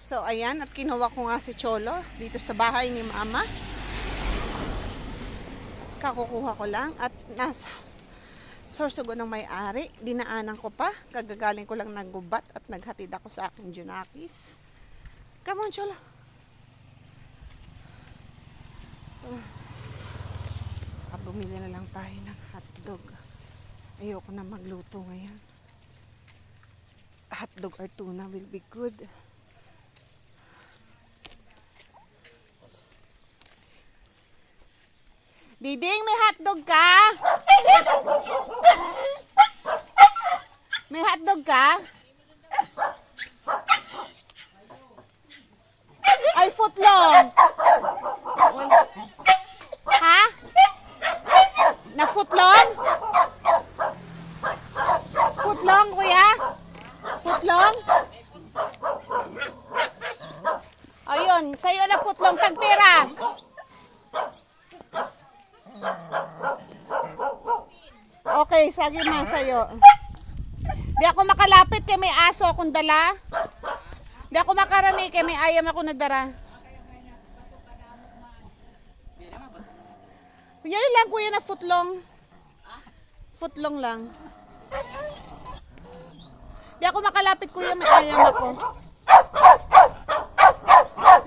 So, ayan. At kinuha ko nga si Cholo dito sa bahay ni Mama. Kakukuha ko lang. At nasa Sorsogon ng may-ari. Dinaanan ko pa. Kagagaling ko lang ng gubat at naghatid ako sa aking Junakis. Come on, Cholo. So, bumili na lang tayo ng hotdog. Ayoko na magluto ngayon. Hotdog or tuna will be good. Diding, may hotdog ka? May hotdog ka? Ay, footlong. Ha? Na footlong? Footlong, kuya? Footlong? Ayun, sa'yo na footlong, tagpira. Okay, sige ma sa'yo. Di ako makalapit kay may aso akong dala. Di ako makarani kay may ayam ako nadara. Kuya, yun lang kuya na footlong. Footlong lang. Di ako makalapit kuya, may ayam ako.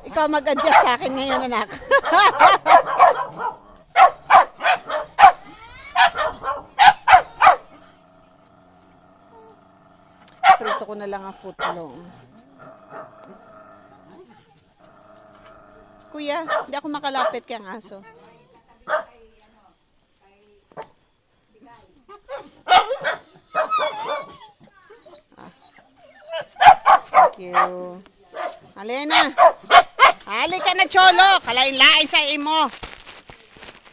Ikaw mag-adjust sa akin ngayon, anak. Prito ko na lang ang footlong. Kuya, di ako makalapit kay ang aso. Thank you. Alena. Ali ka na, Cholo. Kalain-lain sa imo.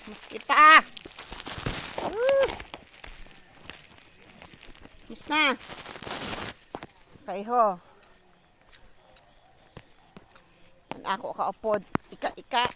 Muskita. Mus na. Kayho. Ako kaupod. Ika-ika.